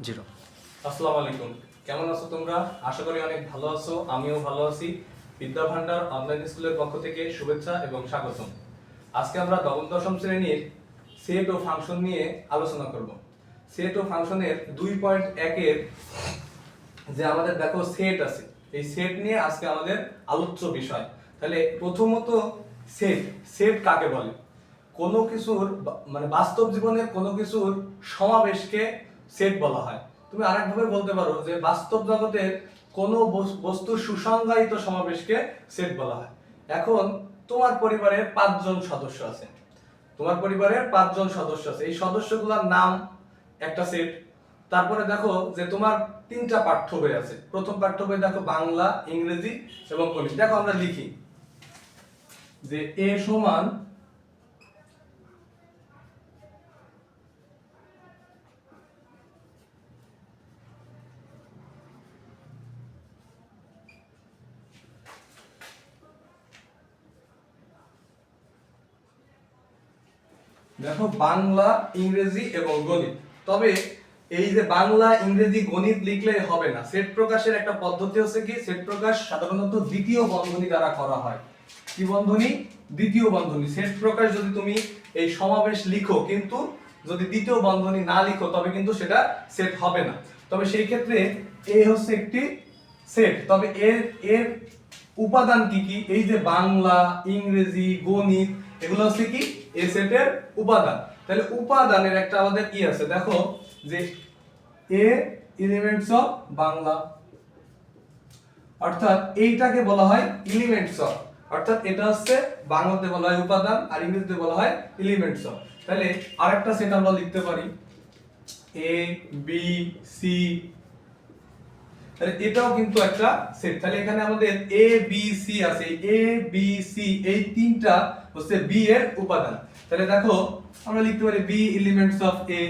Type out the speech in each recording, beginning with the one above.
Zero. আসসালামু আলাইকুম, কেমন আছো তোমরা? আশা করি অনেক ভালো আছো, আমিও ভালো আছি। বিদ্যা ভান্ডার অনলাইন স্কুলের পক্ষ থেকে শুভেচ্ছা এবং স্বাগতম। আজকে আমরা নবম দশম শ্রেণীর সেট ও ফাংশন নিয়ে আলোচনা করব। সেট ও ফাংশনের 2.1 এর যে আমাদের দেখো সেট আছে, এই সেট নিয়ে আজকে আমাদের আলোচ্য বিষয়। তাহলে প্রথমত সেট সেট কাকে বলে? কোনো কিছুর মানে বাস্তব জীবনের কোনো কিছুর সমাবেশকে সেট বলা হয়। তুমি আরেকভাবে বলতে পারো যে বাস্তব জগতের কোনো বস্তুর সুসংজ্ঞায়িত সমাবেশকে সেট বলা হয়। এখন তোমার পরিবারের 5 জন সদস্য আছে, তোমার পরিবারের 5 জন সদস্য আছে, এই সদস্যগুলোর নাম একটা সেট। তারপরে দেখো যে তোমার 3টা পাঠ্য বই আছে। প্রথম পাঠ্য বই দেখো বাংলা, ইংরেজি এবং গণিত। দেখো আমরা লিখি যে এ সমান দেখো বাংলা, ইংরেজি এবং গণিত। তবে এই যে বাংলা, ইংরেজি, গণিত লিখলে হবে না। সেট প্রকাশের একটা পদ্ধতি হচ্ছে কি, সেট প্রকাশ সাধারণত দ্বিতীয় বন্ধনী দ্বারা করা হয়। কি বন্ধনী? দ্বিতীয় বন্ধনী। সেট প্রকাশ যদি তুমি এই সমাবেশ লিখো কিন্তু যদি দ্বিতীয় বন্ধনী না লিখো তবে কিন্তু সেটা সেট হবে না। তবে সেই ক্ষেত্রে এ হচ্ছে একটি সেট। তবে এর এর উপাদান কি কি? এই যে বাংলা, ইংরেজি, গণিত, এগুলো হচ্ছে কি এ সেটের উপাদান। তাহলে উপাদানের একটা আমাদের কি আছে দেখো যে এ এলিমেন্টস অফ বাংলা, অর্থাৎ এইটাকে বলা হয় এলিমেন্টস অফ, অর্থাৎ এটা হচ্ছে বাংলাতে বলা হয় উপাদান আর ইংরেজিতে বলা হয় এলিমেন্টস অফ। তাহলে আরেকটা সেট আমরা লিখতে পারি এ বি সি, তাহলে এটাও কিন্তু একটা সেট। তাহলে এখানে আমাদের এ বি সি আছে, এ বি সি এই তিনটা হচ্ছে বি এর উপাদান। তাহলে দেখো আমরা লিখতে পারি বি এলিমেন্টস অফ এ।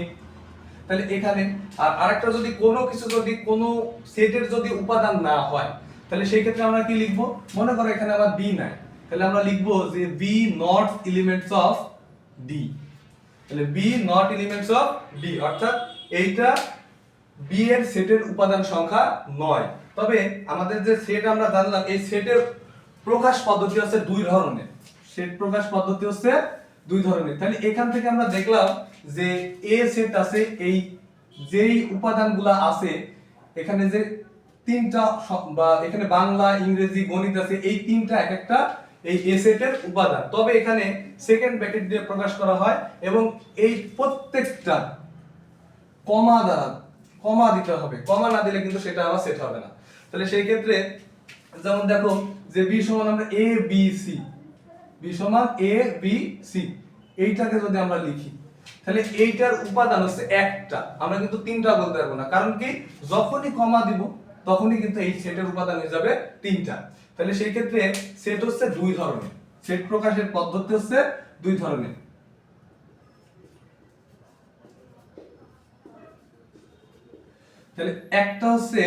তাহলে এখানে আর আরেকটা যদি কোনো কিছু যদি কোনো সেটের যদি উপাদান না হয় তাহলে সেই ক্ষেত্রে আমরা কি লিখবো? মনে করো এখানে আমার বি নাই, তাহলে আমরা লিখবো যে B not elements of D. তাহলে B not elements of D, অর্থাৎ এইটা বি এর সেটের উপাদান সংখ্যা 9। তবে আমাদের যে সেট আমরা জানলাম, এই সেটের প্রকাশ পদ্ধতি হচ্ছে দুই ধরনের। সেট প্রকাশ পদ্ধতি হচ্ছে দুই ধরনের। তাহলে এখান থেকে আমরা দেখলাম যে এ সেট আছে, এই যেই উপাদানগুলো আছে এখানে যে তিনটা বা এখানে বাংলা, ইংরেজি, গণিত আছে, এই তিনটা এক একটা এই এ সেটের উপাদান। তবে এখানে সেকেন্ড ব্র্যাকেট দিয়ে প্রকাশ করা হয় এবং এই প্রত্যেকটা কমা দ্বারা কমা দিতে হবে, কমা না দিলে কিন্তু সেটা আবার সেট হবে না। তাহলে সেই ক্ষেত্রে যেমন দেখো যে বি সমান আমরা এ বি সি, বি সমান এ বি সি, এইটাকে যদি আমরা লিখি তাহলে এইটার উপাদান হচ্ছে একটা, আমরা কিন্তু তিনটা বলতে পারবো না। কারণ কি, যখনই কমা দিব তখনই কিন্তু এই সেটের উপাদান হয়ে যাবে তিনটা। তাহলে সেই ক্ষেত্রে সেট হচ্ছে দুই ধরনের, সেট প্রকাশের পদ্ধতি হচ্ছে দুই ধরনের। তাহলে একটা হচ্ছে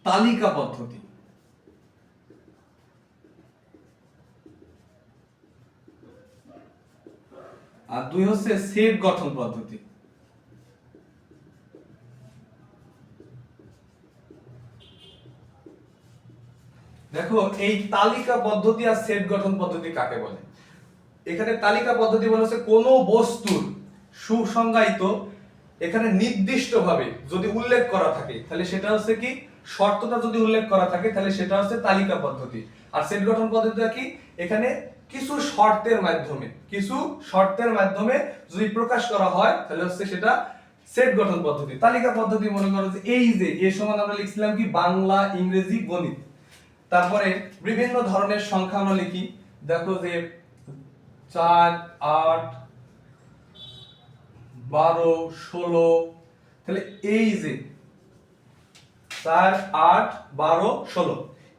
তালিকা পদ্ধতি, আর দুই হচ্ছে সেট গঠন পদ্ধতি। দেখো এই তালিকা পদ্ধতি আর সেট গঠন পদ্ধতি কাকে বলে? এখানে তালিকা পদ্ধতি বলা হচ্ছে কোনো বস্তুর সুসংজ্ঞায়িত এখানে নির্দিষ্টভাবে যদি উল্লেখ করা থাকে তাহলে সেটা হচ্ছে কি, শর্তটা যদি উল্লেখ করা থাকে তাহলে সেটা হচ্ছে তালিকা পদ্ধতি। আর সেট গঠন পদ্ধতিটা কি, এখানে কিছু শর্তের মাধ্যমে যদি প্রকাশ করা হয় তাহলে হচ্ছে সেটা সেট গঠন পদ্ধতি। তালিকা পদ্ধতি মনে করো যে এই যে এ সমান আমরা লিখছিলাম কি বাংলা, ইংরেজি, গণিত, তারপরে বিভিন্ন ধরনের সংখ্যা আমরা লিখি। দেখো যে 4 8 12 16, তাহলে এই যে 4 8 12 16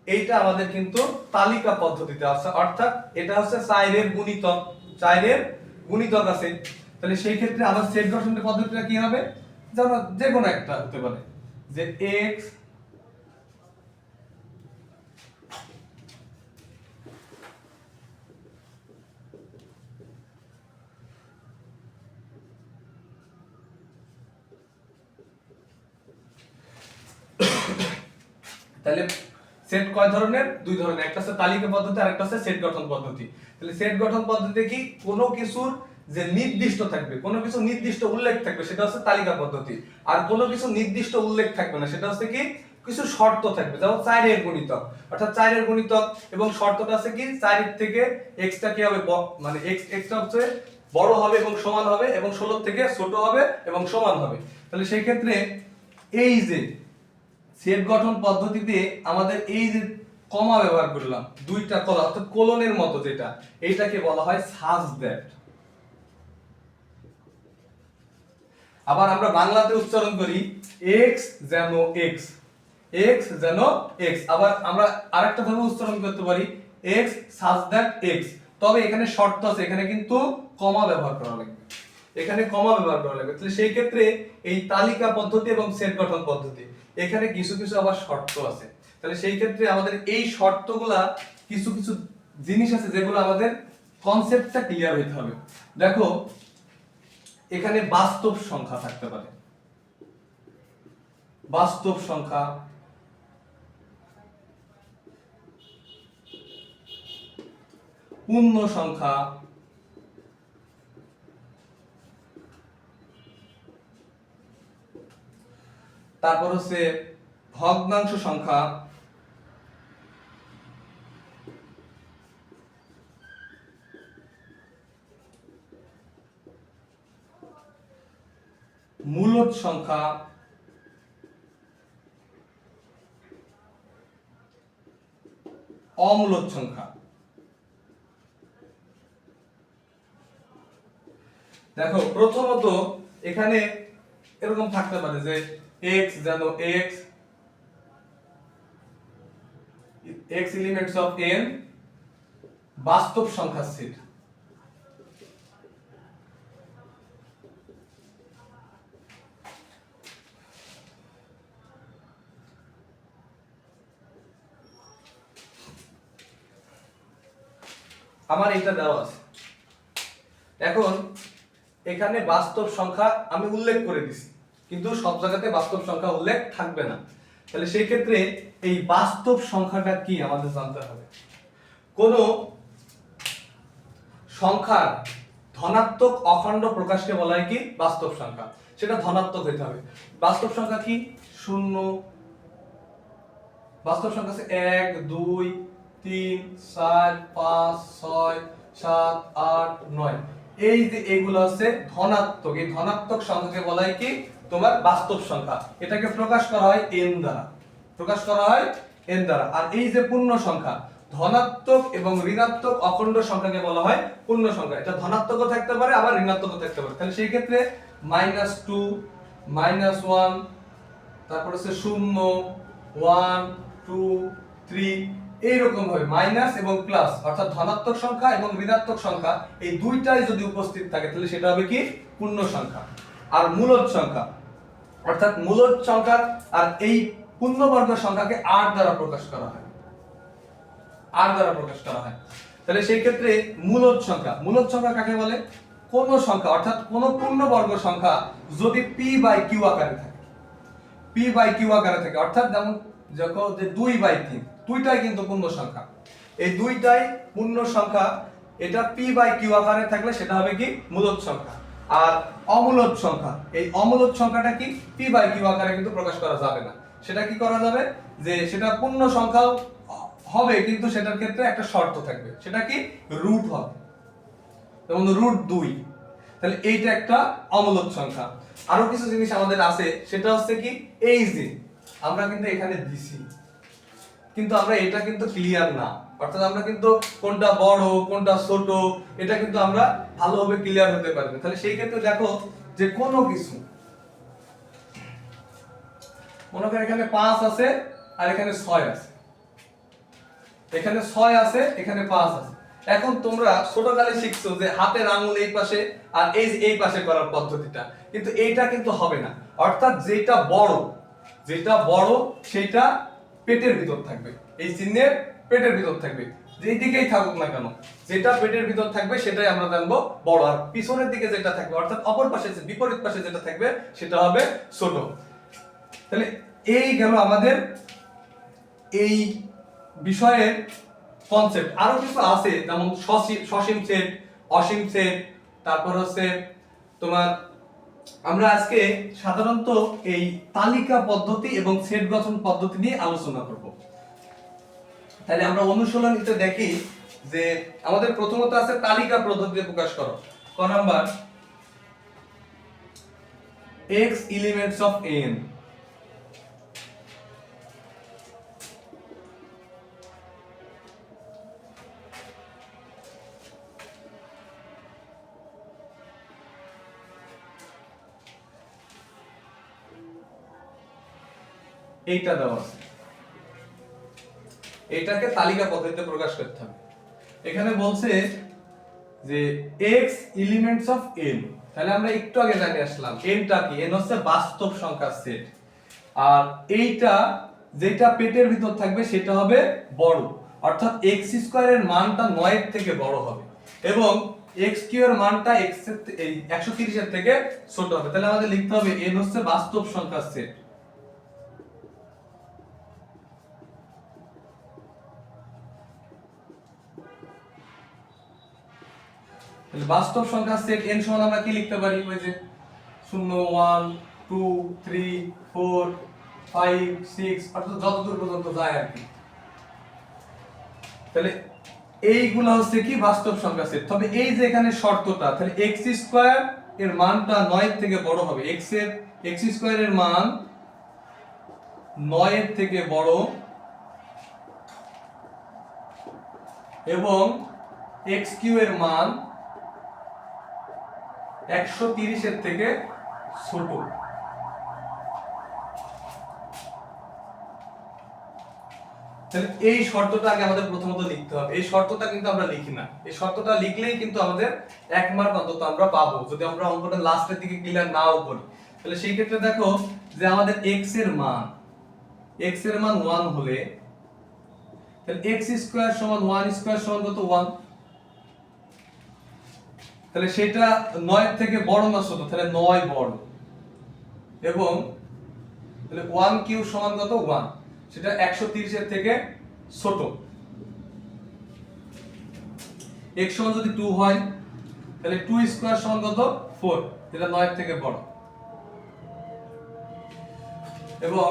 এইটা আমাদের কিন্তু তালিকা পদ্ধতিতে আছে, অর্থাৎ এটা হচ্ছে 4 এর গুণিতক, 4 এর গুণিতক আছে। তাহলে সেই ক্ষেত্রে আমার সেট গঠনের পদ্ধতিটা কি হবে? যেমন যে কোনো একটা হতে পারে যে x তাহলে সেট কয় ধরনের? দুই ধরনের, একটা হচ্ছে তালিকা পদ্ধতি আর একটা হচ্ছে সেট গঠন পদ্ধতি। তাহলে সেট গঠন পদ্ধতিতে কি কোনো কিছুর যে নির্দিষ্ট থাকবে, কোনো কিছু নির্দিষ্ট উল্লেখ থাকবে, সেটা হচ্ছে তালিকা পদ্ধতি। আর কোনো কিছু নির্দিষ্ট উল্লেখ থাকবে না, সেটা হচ্ছে কি কিছু শর্ত থাকবে, যেমন 4 এর গুণিতক, অর্থাৎ 4 এর গুণিতক এবং শর্তটা আছে কি 4 এর থেকে x টা কি হবে, মানে x টা হচ্ছে বড় হবে এবং সমান হবে, এবং 16 থেকে ছোট হবে এবং সমান হবে। তাহলে সেই ক্ষেত্রে এই যে সেট গঠন পদ্ধতিতে আমাদের এই যে কমা ব্যবহার করলাম, দুইটা কলা অর্থাৎ কোলনের মতো, যেটা এইটাকে বলা হয় সাজ দ্যাট। আবার আমরা বাংলাতে উচ্চারণ করি x যেন x, x যেন x। আবার আমরা আরেকটা ভাবে উচ্চারণ করতে পারি x such that x। তবে এখানে শর্ত আছে, এখানে কিন্তু কমা ব্যবহার করা লাগবে, এখানে কমা ব্যবহার করা লাগবে। তাহলে সেই ক্ষেত্রে এই তালিকা পদ্ধতি এবং সেট গঠন পদ্ধতি, এখানে কিছু কিছু আবার শর্ত আছে। তাহলে সেই ক্ষেত্রে আমাদের এই শর্তগুলা, কিছু কিছু জিনিস আছে যেগুলো আমাদের কনসেপ্টটা ক্লিয়ার হতে হবে। দেখো এখানে বাস্তব সংখ্যা থাকতে পারে, বাস্তব সংখ্যা, পূর্ণ সংখ্যা, তারপর হচ্ছে ভগ্নাংশ সংখ্যা, মূলদ সংখ্যা, অমূলদ সংখ্যা। দেখো প্রথমত এখানে এরকম থাকতে পারে যে x যেন x, x elements of n বাস্তব সংখ্যার সেট। আমার এটা দেওয়া আছে। এখন এখানে বাস্তব সংখ্যা আমি উল্লেখ করে দিছি, কিন্তু সব জায়গাতে বাস্তব সংখ্যা উল্লেখ থাকবে না। তাহলে সেই ক্ষেত্রে এই বাস্তব সংখ্যাটা কি আমাদের জানতে হবে। কোন সংখ্যার ধনাত্মক অখণ্ড প্রকাশকে বলা হয় কি বাস্তব সংখ্যা, সেটা ধনাত্মক হতে হবে। বাস্তব সংখ্যা কি? শূন্য, বাস্তব সংখ্যা আছে 1 2 3 4 5 6 7 8 9। এই যে এগুলো আছে ধনাত্মক, এই ধনাত্মক সংখ্যাকে বলা হয় কি তোমার বাস্তব সংখ্যা। এটাকে প্রকাশ করা হয় n দ্বারা, প্রকাশ করা হয় n দ্বারা। আর এই যে পূর্ণ সংখ্যা, ধনাত্মক এবং ঋণাত্মক অখণ্ড সংখ্যাকে বলা হয় পূর্ণ সংখ্যা। এটা ধনাত্মকও থাকতে পারে আবার ঋণাত্মকও থাকতে পারে। তাহলে সেই ক্ষেত্রে -2 -1, তারপর হচ্ছে 0 1 2 3, এইরকম ভাবে মাইনাস এবং প্লাস, অর্থাৎ ধনাত্মক সংখ্যা এবং ঋণাত্মক সংখ্যা এই দুইটাই যদি উপস্থিত থাকে তাহলে সেটা হবে কি পূর্ণ সংখ্যা। আর মূলদ সংখ্যা, অর্থাৎ মূলদ সংখ্যা আর এই পূর্ণবর্গ সংখ্যাকে r দ্বারা প্রকাশ করা হয়, r দ্বারা প্রকাশ করা হয়। তাহলে সেই ক্ষেত্রে মূলদ সংখ্যা, মূলদ সংখ্যা কাকে বলে? কোন সংখ্যা অর্থাৎ কোন পূর্ণবর্গ সংখ্যা যদি p/q আকারে থাকে, p/q আকারে থাকে, অর্থাৎ যেমন যখন যে 2/3, দুইটাই কিন্তু পূর্ণ সংখ্যা, এই দুইটাই পূর্ণ সংখ্যা, এটা p/q আকারে থাকলে সেটা হবে কি মূলদ সংখ্যা। আর অমূলদ সংখ্যা, এই অমূলদ সংখ্যাটা কি p/q আকারে কিন্তু প্রকাশ করা যাবে না। সেটা কি করা যাবে, যে সেটা পূর্ণ সংখ্যা হবে কিন্তু সেটার ক্ষেত্রে একটা শর্ত থাকবে, সেটা কি রুট হবে, যেমন √2। তাহলে এইটা একটা অমূলদ সংখ্যা। আরো কিছু জিনিস আমাদের আছে, সেটা হচ্ছে কি এই যে আমরা কিন্তু এখানে দিছি, কিন্তু আমরা এটা কিন্তু ক্লিয়ার না, অর্থাৎ আমরা কিন্তু কোনটা বড় কোনটা ছোট এটা কিন্তু আমরা ভালোভাবে ক্লিয়ার হতে পারি না। তাহলে সেই ক্ষেত্রে দেখো যে কোনো কিছু মনে করো এখানে 5 আছে আর এখানে 6 আছে, এখানে 6 আছে এখানে 5 আছে। এখন তোমরা ছোটকালে শিখছো যে হাতের আঙ্গুল এই পাশে আর এই পাশে করার পদ্ধতিটা, কিন্তু এইটা কিন্তু হবে না। অর্থাৎ যেটা বড় সেটা পেটের ভিতর থাকবে, এই চিহ্নের পেটের ভিতর থাকবে, যেই দিকেই থাকুক না কেন যেটা পেটের ভিতর থাকবে সেটাই আমরা জানবো বড়। আর পিছনের দিকে যেটা থাকবে অর্থাৎ অপর পাশে বিপরীত পাশে যেটা থাকবে সেটা হবে ছোট। তাহলে এই গেল আমাদের এই বিষয়ের কনসেপ্ট আরো কিছু আছে, যেমন সসীম সেট, অসীম সেট, তারপর হচ্ছে তোমার আমরা আজকে সাধারণত এই তালিকা পদ্ধতি এবং সেট গঠন পদ্ধতি নিয়ে আলোচনা করব। তাহলে আমরা অনুশীলনীতে দেখি যে আমাদের প্রথমত আছে তালিকা পদ্ধতিতে প্রকাশ করো। ক number x elements of n, এইটা দেওয়া আছে, এটাকে তালিকা পদ্ধতিতে প্রকাশ করতে হবে। এখানে বলছে যে x elements of n, তাহলে আমরা একটু আগে জানিয়ে আসলাম n টা কি, n হচ্ছে বাস্তব সংখ্যার সেট, আর এইটা যেটা পেটের ভিতর থাকবে সেটা হবে বড়, অর্থাৎ x স্কয়ার এর মানটা 9 এর থেকে বড় হবে এবং x কিউ এর মানটা x এর 130 এর থেকে ছোট হবে। তাহলে আমাদের লিখতে হবে n হচ্ছে বাস্তব সংখ্যার সেট। তাহলে বাস্তব সংখ্যার সেট n সমান আমরা কি লিখতে পারি, ওই যে 0 1 2 3 4 5 6 অর্থাৎ যতদূর পর্যন্ত যায় আর কি। তাহলে এইগুলা হচ্ছে কি বাস্তব সংখ্যা সেট। তবে এই যে এখানে শর্তটা, তাহলে x স্কয়ার এর মানটা 9 এর থেকে বড় হবে, x স্কয়ার এর মান 9 এর থেকে বড় এবং x কিউ এর মান 130 এর থেকে ছোট। তাহলে এই শর্তটা আগে আমাদের প্রথমত লিখতে হবে। এই শর্তটা কিন্তু আমরা লিখি না, এই শর্তটা লিখলেই কিন্তু আমাদের 1 মার্ক অন্তত আমরা পাবো যদি আমরা অঙ্কটা লাস্টের দিকে ক্লিয়ার নাও করি। তাহলে সেই ক্ষেত্রে দেখো যে আমাদের x এর মান 1 হলে তাহলে x স্কয়ার সমান 1 স্কয়ার সমান কত 1, তাহলে সেটা 9 এর থেকে বড় না ছোট, তাহলে 9 বড় এবং তাহলে 1 কিউ সমান কত 1, সেটা 130 এর থেকে ছোট। x সমান যদি 2 হয় তাহলে 2 স্কয়ার সমান কত 4, যেটা 9 এর থেকে বড় এবং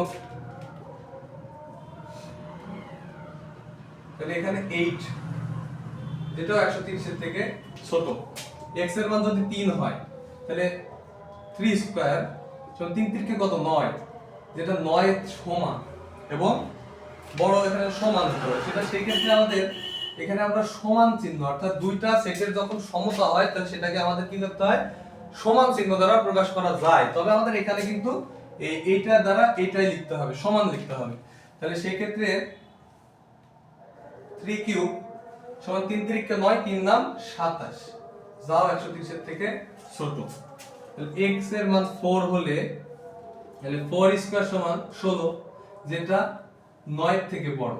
তাহলে এখানে 8 যেটা 130 এর থেকে ছোট। x এর মান যদি 3 হয় তাহলে 3 স্কয়ার সমান 3 3 কে কত 9, যেটা 9 এর সমান এবং বড়, এখানে সমান হবে সেটা। সেই ক্ষেত্রে আমাদের এখানে আমরা সমান চিহ্ন, অর্থাৎ দুইটা সেটের যখন সমতা হয় তাহলে সেটাকে আমাদের কি করতে হয়, সমান চিহ্ন দ্বারা প্রকাশ করা যায়। তবে আমাদের এখানে কিন্তু এইটার দ্বারা এইটাই লিখতে হবে, সমান লিখতে হবে। তাহলে সেই ক্ষেত্রে 3 কিউব সমান 3 3 কে 9, 3 নাম 27, যাও 130 এর থেকে ছোট। তাহলে x এর মান 4 হলে তাহলে 4 স্কয়ার সমান 16, যেটা 9 এর থেকে বড়।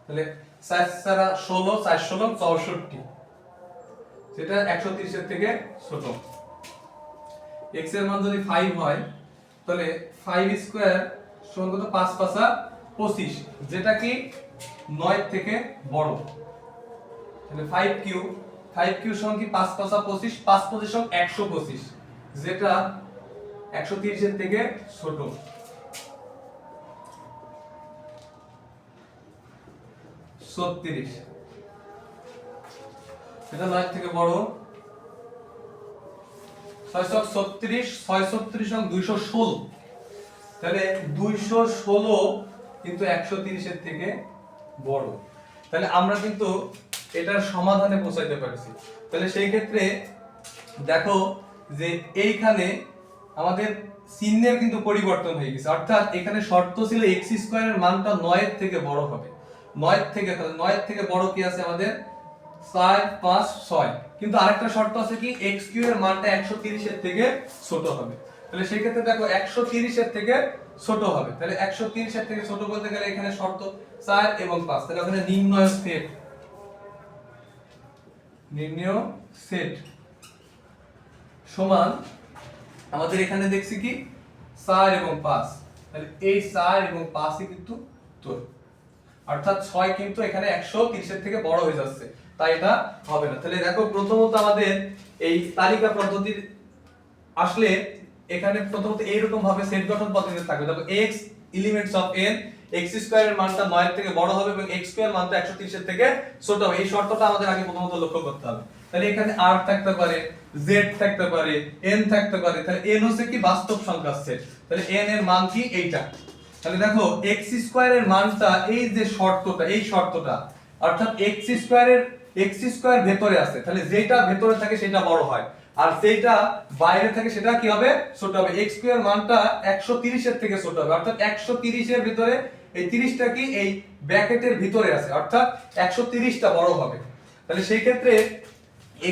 তাহলে 4 ছাড়া 16, 4 16 64, যেটা 130 এর থেকে ছোট। x এর মান যদি 5 হয় তাহলে 5 স্কয়ার সমান কত 5 5 25, যেটা কি 9 এর থেকে বড়। তাহলে 5 কিউ সমান কি 5 5 25, 5 25 সমান 125, যেটা 130 এর থেকে ছোট। 36, এটা 9 থেকে বড়। 636, 636 সমান 216, তাহলে 216 কিন্তু 130 এর থেকে বড়। তাহলে আমরা কিন্তু এটার সমাধানে পৌঁছাইতে পারছি। তাহলে সেই ক্ষেত্রে দেখো যে এইখানে আমাদের চিহ্নের কিন্তু পরিবর্তন হয়ে গেছে, অর্থাৎ এখানে শর্ত ছিল x স্কয়ার এর মানটা 9 এর থেকে বড় হবে, 9 এর থেকে, তাহলে 9 এর থেকে বড় কি আছে আমাদের 4 5 6, কিন্তু আরেকটা শর্ত আছে কি x কিউ এর মানটা 130 এর থেকে ছোট হবে। তাহলে সেই ক্ষেত্রে দেখো 130 এর থেকে ছোট হবে, তাহলে 130 এর থেকে ছোট বলতে গেলে এখানে শর্ত 4 এবং 5, তাহলে ওখানে নির্ণয় সেট সমান আমাদের এখানে দেখছি কি 4 এবং 5, তাহলে এই 4 এবং 5ই কিন্তু উত্তর, অর্থাৎ 6 কিন্তু এখানে 130 এর থেকে বড় হয়ে যাচ্ছে, তাই এটা হবে না। তাহলে দেখো প্রথমত আমাদের এই তালিকা পদ্ধতির আসলে এখানে প্রথমত এইরকম ভাবে সেট গঠন পদ্ধতি থাকবে। দেখো x elements of n, x square এর মানটা 9 এর থেকে বড় হবে এবং x স্কয়ার মানটা 130 এর থেকে ছোট হবে, এই শর্তটা আমাদের আগে প্রথমত লক্ষ্য করতে হবে। তাহলে এখানে r থাকতে পারে, z থাকতে পারে, n থাকতে পারে। তাহলে n হচ্ছে কি বাস্তব সংখ্যার সেট, তাহলে n এর মান কি এইটা। তাহলে দেখো x স্কয়ার এর মানটা এই যে শর্তটা, এই শর্তটা অর্থাৎ x স্কয়ার ভেতরে আছে, তাহলে যেটা ভেতরে থাকে সেটা বড় হয় আর যেটা বাইরে থাকে সেটা কি হবে, ছোট হবে। x স্কয়ার মানটা 130 এর থেকে ছোট হবে, অর্থাৎ 130 এর ভিতরে এই 30 টা কি এই ব্র্যাকেটের ভিতরে আছে, অর্থাৎ 130 টা বড় হবে। তাহলে সেই ক্ষেত্রে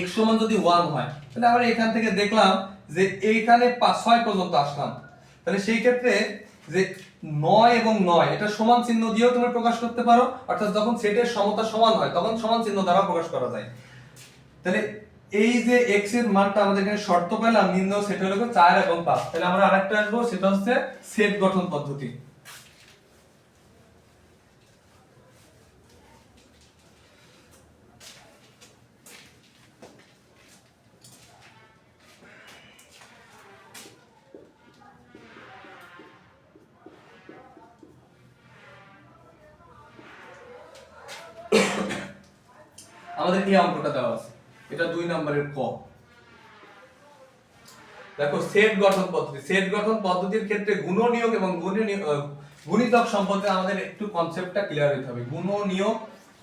x সমান যদি 1 হয়, তাহলে আমরা এখান থেকে দেখলাম যে এইখানে 6 পর্যন্ত আসলাম, তাহলে সেই ক্ষেত্রে যে 9 এবং 9 এটা সমান চিহ্ন দিয়েও তুমি প্রকাশ করতে পারো, অর্থাৎ যখন সেটের সমতা সমান হয় তখন সমান চিহ্ন দ্বারা প্রকাশ করা যায়। তাহলে এই যে x এর মানটা আমাদের এখানে শর্ত পেলাম, নির্ণয় সেট হলো 4 এবং 5। তাহলে আমরা আরেকটা আসবো, সেটা হচ্ছে সেট গঠন পদ্ধতি। আমাদের এই অঙ্কটা দেওয়া আছে, এটা 2 নম্বরের ক। দেখো সেট গঠন পদ্ধতি, সেট গঠন পদ্ধতির ক্ষেত্রে গুণনীয়ক এবং গুণিতক সম্পর্কে আমাদের একটু কনসেপ্টটা ক্লিয়ার হতে হবে। গুণনীয়ক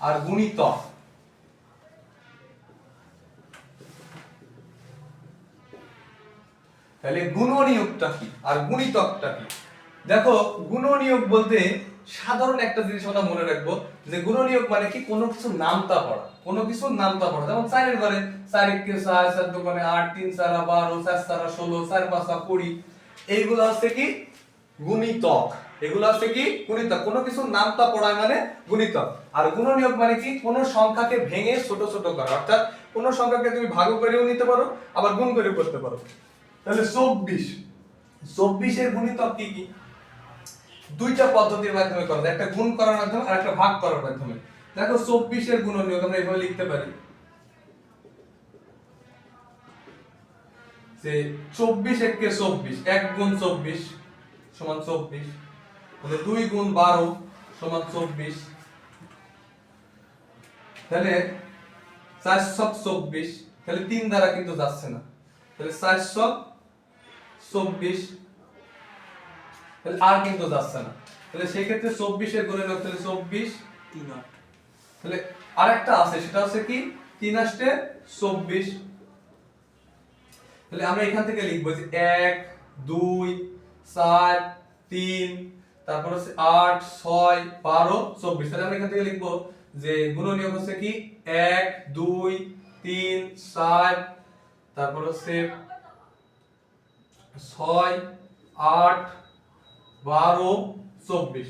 আর গুণিতক, তাহলে গুণনীয়কটা কি আর গুণিতকটা কি। দেখো গুণনীয়ক বলতে সাধারণ একটা জিনিস আমরা মনে রাখবো যে গুণনীয়ক মানে কি কোনো কিছু নামতা পড়া, কোনো কিছু নামতা পড়া। যেমন 4 এর ঘরে 4 কে 4, 4 দোকানে 8, 3 4 12, 4 4 16, 4 5 20, এইগুলো হচ্ছে কি গুণিতক। এগুলো হচ্ছে কি গুণিতক, কোনো কিছু নামতা পড়া মানে গুণিতক। আর গুণনীয়ক মানে কি কোনো সংখ্যাকে ভেঙে ছোট ছোট করা, অর্থাৎ কোনো সংখ্যাকে তুমি ভাগ করেও নিতে পারো আবার গুণ করেও করতে পারো। তাহলে 24 এর গুণিতক কি কি, দুইটা পদ্ধতির মাধ্যমে করা যায়, একটা গুণ করার মাধ্যমে আর একটা ভাগ করার মাধ্যমে। দেখো 24 এর গুণনীয়ক আমরা এইভাবে লিখতে পারি যে 24 একে 24, 1 গুণ 24 সমান 24, তাহলে 2 গুণ 12 সমান 24, তাহলে 4 সব 24, তাহলে 3 দ্বারা কিন্তু যাচ্ছে না, তাহলে 4 সব 24, তাহলে আর কিন্তু যাচ্ছে না। তাহলে সেই ক্ষেত্রে 24 এর গুণনীয়ক তাহলে 24 3 8, তাহলে আরেকটা আছে সেটা হচ্ছে কি 3 8 24। তাহলে আমরা এখান থেকে লিখবো যে 1 2 4 3, তারপর হচ্ছে 8 6 12 24। তাহলে আমরা এখান থেকে লিখবো যে গুণনীয়ক হচ্ছে কি 1 2 3 4, তারপর হচ্ছে 6 8 12 24।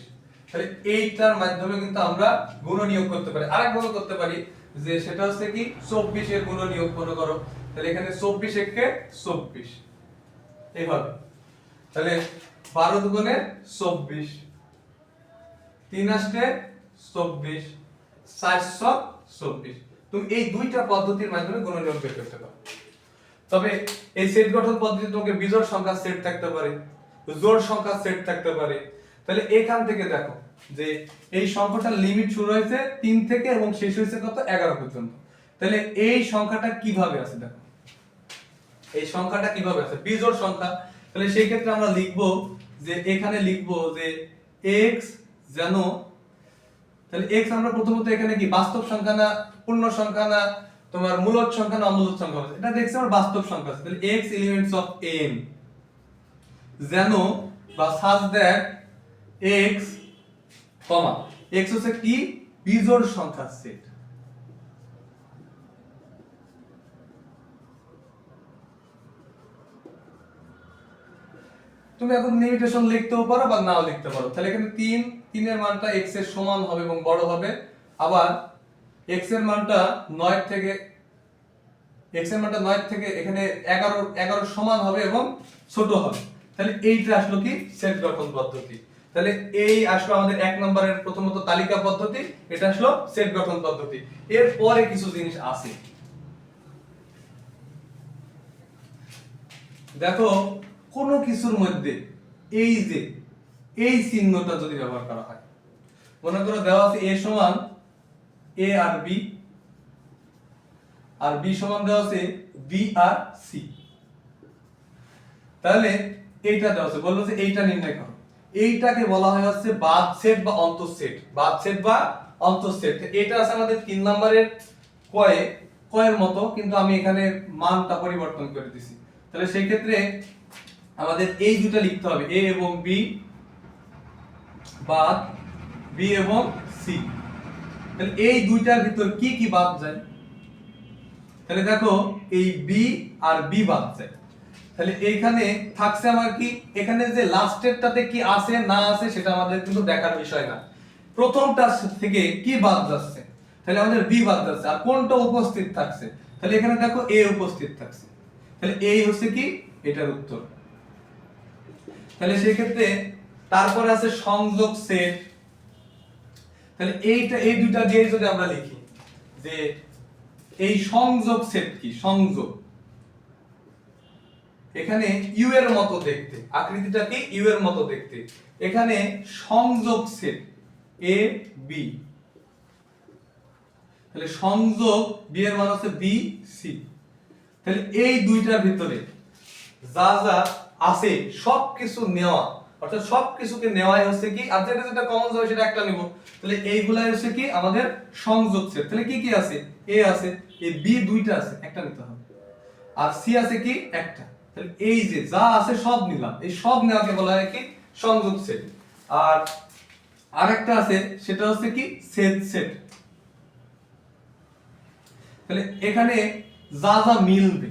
তাহলে এইটার মাধ্যমে কিন্তু আমরা গুণনীয়ক করতে পারি। আরেকভাবে করতে পারি যে সেটা হচ্ছে কি 24 এর গুণনীয়ক মনে করো, তাহলে এখানে 24 একে 24 এইভাবে, তাহলে 12 দুগুণে 24, 3 আষ্টে 24, 424। তুমি এই দুইটা পদ্ধতির মাধ্যমে গুণনীয়ক বের করতে পারো। তবে এই সেট গঠন পদ্ধতিতে তোমাকে বিজোড় সংখ্যার সেট থাকতে পারে, জোড় সংখ্যার সেট থাকতে পারে। তাহলে এখান থেকে দেখো যে এই সংখ্যাটার লিমিট শুরু হয়েছে 3 থেকে এবং শেষ হয়েছে কত 11 পর্যন্ত। তাহলে এই সংখ্যাটা কিভাবে আছে দেখো, এই সংখ্যাটা কিভাবে আছে বিজোড় সংখ্যা। তাহলে সেই ক্ষেত্রে আমরা লিখব যে এখানে লিখব যে x যেন, তাহলে x আমরা প্রথমত এখানে কি বাস্তব সংখ্যা না পূর্ণ সংখ্যা না তোমার মূলদ সংখ্যা না অমূলদ সংখ্যা, এটা দেখছি আমরা বাস্তব সংখ্যা আছে। তাহলে x এলিমেন্টস অফ n যেন বা such that x comma x হচ্ছে কি বিজোড় সংখ্যার সেট। তুমি এখন লিমিটেশন লিখতেও পারো বা নাও লিখতে পারো। তাহলে এখানে 3 এর মানটা x এর সমান হবে এবং বড় হবে, আবার x এর মানটা 9 থেকে এখানে 11 সমান হবে এবং ছোট হবে। তাহলে এইটা আসলো কি সেট গঠন পদ্ধতি। তাহলে এই আসলো আমাদের 1 নম্বরের প্রথমত তালিকা পদ্ধতি, এটা আসলো সেট গঠন পদ্ধতি। এর পরে কিছু জিনিস আছে, দেখো কোন কিছুর মধ্যে এই যে এই চিহ্নটা যদি ব্যবহার করা হয়, মনে করো দেওয়া আছে a সমান a R b, R b সমান দেওয়া আছে b আর c। তাহলে এইটা দেওয়া আছে, বললো যে এইটা নির্ণয় করো। এইটাকে বলা হয় হচ্ছে বাদ সেট বা অন্তঃসেট, বাদ সেট বা অন্তঃসেট। এটা আছে আমাদের 3 নম্বরের কয়ের মতো, কিন্তু আমি এখানে মানটা পরিবর্তন করে দিছি। তাহলে সেই ক্ষেত্রে আমাদের এই দুটো লিখতে হবে, a এবং b বাদ b এবং c। তাহলে এই দুইটার ভিতর কি কি বাদ যায়, তাহলে দেখো এই b আর b বাদ যায়। তাহলে এইখানে থাকছে আমার কি, এখানে যে লাস্টেরটাতে কি আছে না আছে সেটা আমাদের কিন্তু দেখার বিষয় না। প্রথমটা থেকে কি বাদ যাচ্ছে, তাহলে আমাদের b বাদ যাচ্ছে, আর কোনটা উপস্থিত থাকছে, তাহলে এখানে দেখো a উপস্থিত থাকছে। তাহলে এই হচ্ছে কি এটার উত্তর। তাহলে সেই ক্ষেত্রে তারপরে আছে সংযোগ সেট। তাহলে এই দুইটা দিয়ে যদি আমরা লিখি যে এই সংযোগ সেট কি, সংযোগ এখানে ইউ এর মতো দেখতে, আকৃতিটা কি ইউ এর মতো দেখতে, এখানে সংযোগ সেট এ বি। তাহলে সংযোগ বি এর মান হচ্ছে বি সি। তাহলে এই দুইটার ভিতরে যা যা আছে সবকিছু নেওয়া, অর্থাৎ সবকিছুকে নেওয়াই হচ্ছে কি, আর যেটা যেটা কমন যাবে সেটা একটা নিব। তাহলে এইগুলাই হচ্ছে কি আমাদের সংযোগ সেট। তাহলে কি কি আছে, এ আছে, এ বি দুইটা আছে, একটা নিতে হবে, আর সি আছে কি একটা। তাহলে এই যে যা আছে সব নিলাম, এই সব নেওয়াকে বলা হয় কি সংযোগ সেট। আর আরেকটা আছে সেটা হচ্ছে কি ছেদ সেট। তাহলে এখানে যা যা মিলবে,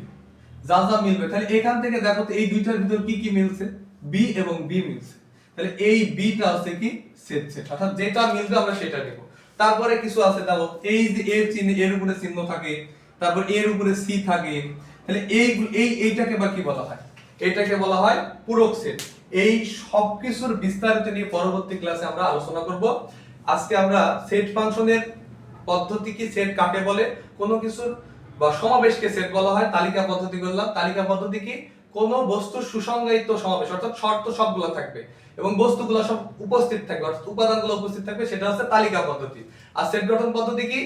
যা যা মিলবে, তাহলে এখান থেকে দেখো তো এই দুইটার ভিতর কি কি মিলছে, বি এবং বি মিলছে। তাহলে এই বিটা হচ্ছে কি ছেদ সেট, অর্থাৎ যেটা মিলবে আমরা সেটা নেব। তারপরে কিছু আছে দেখো, এই যে এর চিহ্ন, এর উপরে চিহ্ন থাকে, তারপর এর উপরে সি থাকে। তাহলে এইটাকে বা কি বলা হয়, এটাকে বলা হয় পূরক সেট। এই সবকিছুর বিস্তারিত নিয়ে পরবর্তী ক্লাসে আমরা আলোচনা করব। আজকে আমরা সেট ফাংশনের পদ্ধতি কি, সেট কাকে বলে, কোন কিছুর বা সমাবেশকে সেট বলা হয়, তালিকা পদ্ধতি বললাম। তালিকা পদ্ধতি কি, কোন বস্তুর সুসংজ্ঞায়িত সমাবেশ, অর্থাৎ শর্ত সবগুলো থাকবে এবং বস্তুগুলো সব উপস্থিত থাকবে, অর্থাৎ উপাদানগুলো উপস্থিত থাকবে, সেটা হচ্ছে তালিকা পদ্ধতি। আর সেট গঠন পদ্ধতি কি,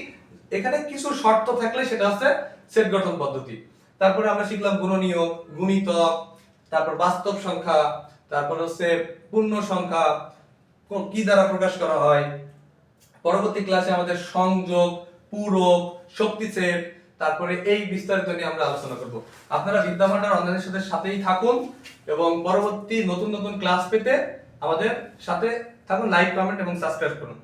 এখানে কিছু শর্ত থাকলে সেটা হচ্ছে সেট গঠন পদ্ধতি। তারপরে আমরা শিখলাম গুণনীয়ক, গুণিতক, তারপর বাস্তব সংখ্যা, তারপর হচ্ছে পূর্ণ সংখ্যা কি দ্বারা প্রকাশ করা হয়। পরবর্তী ক্লাসে আমাদের সংযোগ, পূরক, শক্তি সেট, তারপরে এই বিস্তারিত নিয়ে আমরা আলোচনা করব। আপনারা বিদ্যা ভান্ডার অনলাইনের সাথেই থাকুন এবং পরবর্তী নতুন নতুন ক্লাস পেতে আমাদের সাথে থাকুন। লাইক, কমেন্ট এবং সাবস্ক্রাইব করুন।